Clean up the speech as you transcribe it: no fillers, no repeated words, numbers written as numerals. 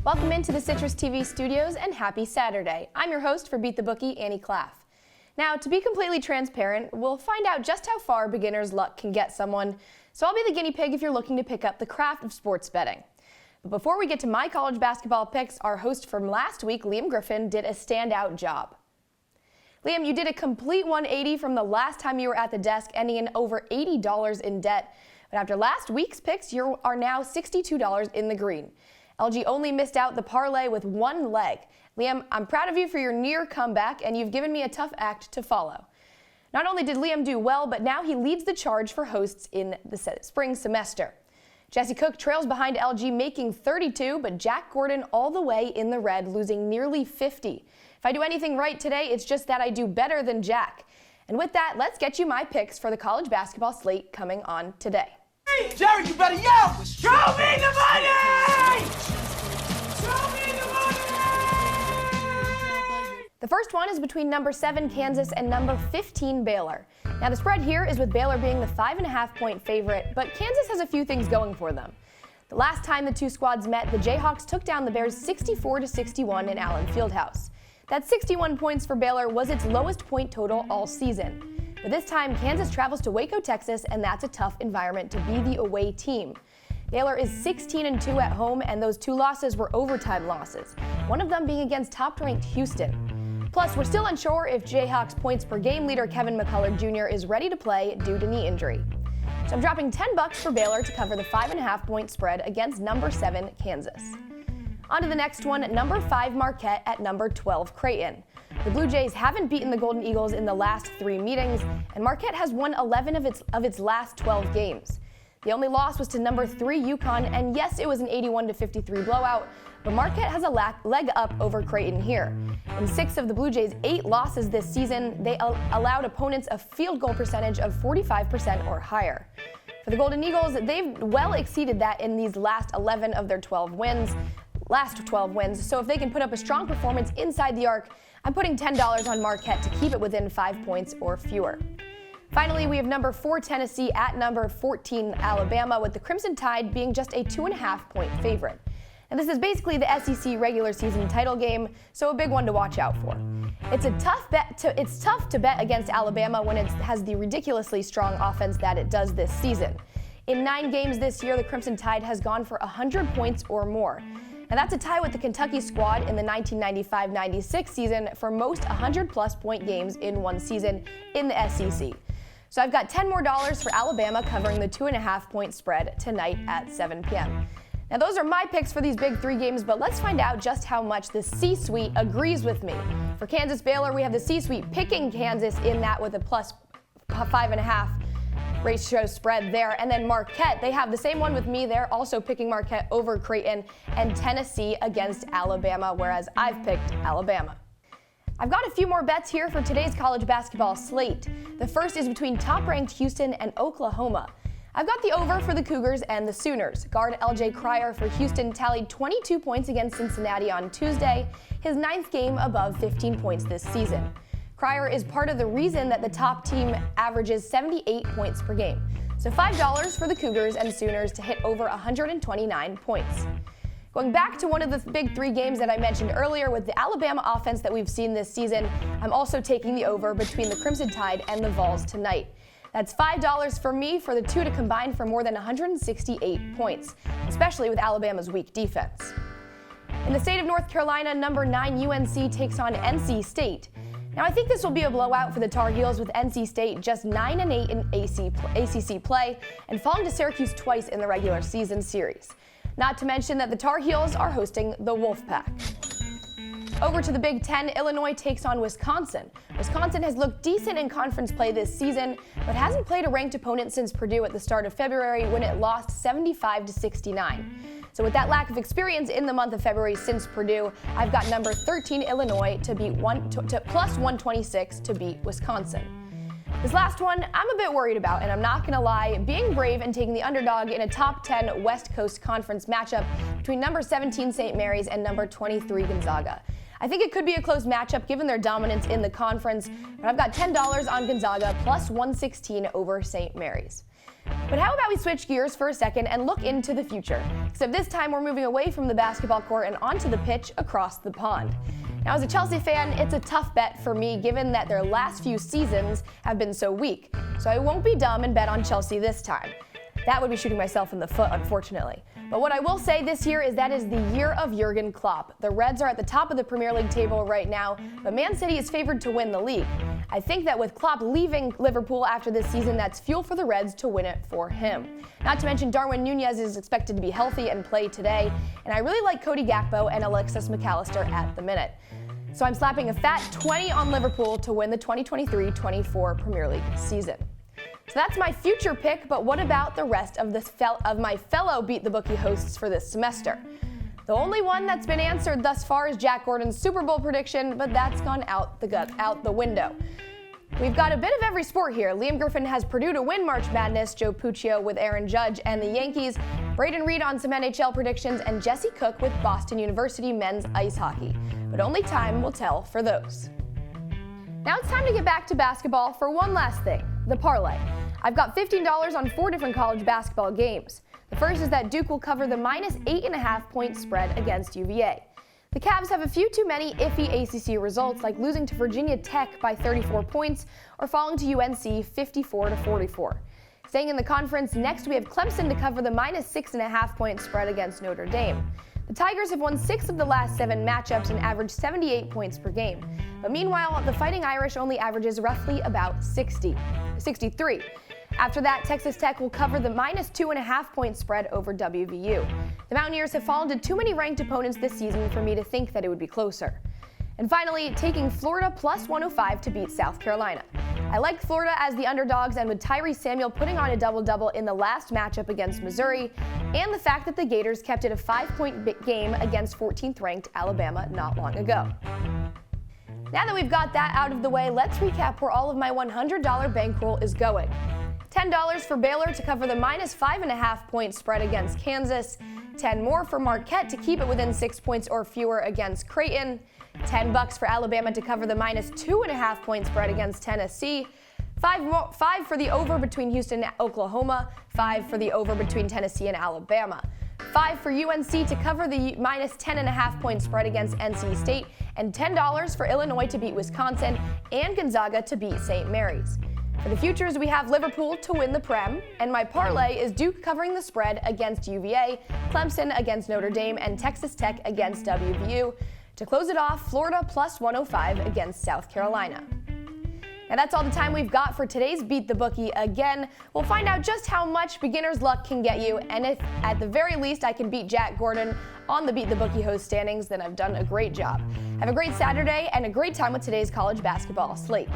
Welcome into the CitrusTV studios and happy Saturday. I'm your host for Beat the Bookie, Annie Klaff. Now, to be completely transparent, we'll find out just how far beginner's luck can get someone, so I'll be the guinea pig if you're looking to pick up the craft of sports betting. But before we get to my college basketball picks, our host from last week, Liam Griffin, did a standout job. Liam, you did a complete 180 from the last time you were at the desk, ending in over $80 in debt. But after last week's picks, you are now $62 in the green. LG only missed out the parlay with one leg. Liam, I'm proud of you for your near comeback, and you've given me a tough act to follow. Not only did Liam do well, but now he leads the charge for hosts in the spring semester. Jesse Cook trails behind LG, making 32, but Jack Gordon all the way in the red, losing nearly 50. If I do anything right today, it's just that I do better than Jack. And with that, let's get you my picks for the college basketball slate coming on today. Hey, Jerry, you better yell! Show me the money! Show me the money! The first one is between number 7 Kansas and number 15 Baylor. Now the spread here is with Baylor being the 5.5-point favorite, but Kansas has a few things going for them. The last time the two squads met, the Jayhawks took down the Bears 64-61 in Allen Fieldhouse. That 61 points for Baylor was its lowest point total all season. But this time, Kansas travels to Waco, Texas, and that's a tough environment to be the away team. Baylor is 16-2 at home, and those two losses were overtime losses, one of them being against top-ranked Houston. Plus, we're still unsure if Jayhawks points per game leader Kevin McCullough Jr. is ready to play due to knee injury. So I'm dropping $10 for Baylor to cover the 5.5-point spread against number 7 Kansas. On to the next one, number 5 Marquette at number 12 Creighton. The Blue Jays haven't beaten the Golden Eagles in the last 3 meetings, and Marquette has won 11 of its last 12 games. The only loss was to number 3 UConn, and yes, it was an 81-53 blowout, but Marquette has a leg up over Creighton here. In 6 of the Blue Jays' 8 losses this season, they allowed opponents a field goal percentage of 45% or higher. For the Golden Eagles, they've well exceeded that in these last 11 of their 12 wins. So if they can put up a strong performance inside the arc, I'm putting $10 on Marquette to keep it within 5 points or fewer. Finally, we have number 4 Tennessee at number 14 Alabama, with the Crimson Tide being just a 2.5-point favorite. And this is basically the SEC regular season title game, so a big one to watch out for. It's tough to bet against Alabama when it has the ridiculously strong offense that it does this season. In 9 games this year, the Crimson Tide has gone for 100 points or more. And that's a tie with the Kentucky squad in the 1995-96 season for most 100-plus point games in one season in the SEC. So I've got $10 more for Alabama covering the 2.5-point spread tonight at 7 p.m. Now those are my picks for these big 3 games, but let's find out just how much the C-suite agrees with me. For Kansas Baylor, we have the C-suite picking Kansas in that with a plus 5.5 ratio spread there. And then Marquette, they have the same one with me. They're also picking Marquette over Creighton, and Tennessee against Alabama, whereas I've picked Alabama. I've got a few more bets here for today's college basketball slate. The first is between top-ranked Houston and Oklahoma. I've got the over for the Cougars and the Sooners. Guard LJ Cryer for Houston tallied 22 points against Cincinnati on Tuesday, his 9th game above 15 points this season. Cryer is part of the reason that the top team averages 78 points per game. So $5 for the Cougars and Sooners to hit over 129 points. Going back to one of the big 3 games that I mentioned earlier with the Alabama offense that we've seen this season, I'm also taking the over between the Crimson Tide and the Vols tonight. That's $5 for me for the two to combine for more than 168 points, especially with Alabama's weak defense. In the state of North Carolina, number 9 UNC takes on NC State. Now, I think this will be a blowout for the Tar Heels, with NC State just 9-8 in ACC play and falling to Syracuse twice in the regular season series. Not to mention that the Tar Heels are hosting the Wolfpack. Over to the Big Ten, Illinois takes on Wisconsin. Wisconsin has looked decent in conference play this season, but hasn't played a ranked opponent since Purdue at the start of February when it lost 75-69. So with that lack of experience in the month of February since Purdue, I've got number 13 Illinois to beat plus 126 to beat Wisconsin. This last one, I'm a bit worried about, and I'm not going to lie, being brave and taking the underdog in a top 10 West Coast Conference matchup between number 17 St. Mary's and number 23 Gonzaga. I think it could be a close matchup given their dominance in the conference, but I've got $10 on Gonzaga plus 116 over St. Mary's. But how about we switch gears for a second and look into the future? Except this time we're moving away from the basketball court and onto the pitch across the pond. Now, as a Chelsea fan, it's a tough bet for me given that their last few seasons have been so weak. So I won't be dumb and bet on Chelsea this time. That would be shooting myself in the foot, unfortunately. But what I will say this year is that is the year of Jurgen Klopp. The Reds are at the top of the Premier League table right now, but Man City is favored to win the league. I think that with Klopp leaving Liverpool after this season, that's fuel for the Reds to win it for him. Not to mention Darwin Núñez is expected to be healthy and play today, and I really like Cody Gakpo and Alexis McAllister at the minute. So I'm slapping a fat 20 on Liverpool to win the 2023-24 Premier League season. So that's my future pick, but what about the rest of my fellow Beat the Bookie hosts for this semester? The only one that's been answered thus far is Jack Gordon's Super Bowl prediction, but that's gone out the window. We've got a bit of every sport here. Liam Griffin has Purdue to win March Madness, Joe Puccio with Aaron Judge and the Yankees, Braden Reed on some NHL predictions, and Jesse Cook with Boston University men's ice hockey. But only time will tell for those. Now it's time to get back to basketball for one last thing, the parlay. I've got $15 on 4 different college basketball games. The first is that Duke will cover the minus 8.5 point spread against UVA. The Cavs have a few too many iffy ACC results, like losing to Virginia Tech by 34 points or falling to UNC 54-44. Staying in the conference, next we have Clemson to cover the minus 6.5 point spread against Notre Dame. The Tigers have won 6 of the last 7 matchups and averaged 78 points per game. But meanwhile, the Fighting Irish only averages roughly about 63. After that, Texas Tech will cover the minus 2.5 point spread over WVU. The Mountaineers have fallen to too many ranked opponents this season for me to think that it would be closer. And finally, taking Florida plus 105 to beat South Carolina. I like Florida as the underdogs, and with Tyrese Samuel putting on a double-double in the last matchup against Missouri, and the fact that the Gators kept it a 5-point game against 14th ranked Alabama not long ago. Now that we've got that out of the way, let's recap where all of my $100 bankroll is going. $10 for Baylor to cover the minus 5.5 point spread against Kansas, $10 more for Marquette to keep it within 6 points or fewer against Creighton, $10 for Alabama to cover the minus 2.5 point spread against Tennessee, $5 for the over between Houston and Oklahoma, $5 for the over between Tennessee and Alabama, $5 for UNC to cover the minus 10.5 point spread against NC State, and $10 for Illinois to beat Wisconsin and Gonzaga to beat St. Mary's. For the futures, we have Liverpool to win the Prem, and my parlay is Duke covering the spread against UVA, Clemson against Notre Dame, and Texas Tech against WVU. To close it off, Florida plus 105 against South Carolina. Now that's all the time we've got for today's Beat the Bookie. Again, we'll find out just how much beginner's luck can get you, and if at the very least I can beat Jack Gordon on the Beat the Bookie host standings, then I've done a great job. Have a great Saturday and a great time with today's college basketball slate.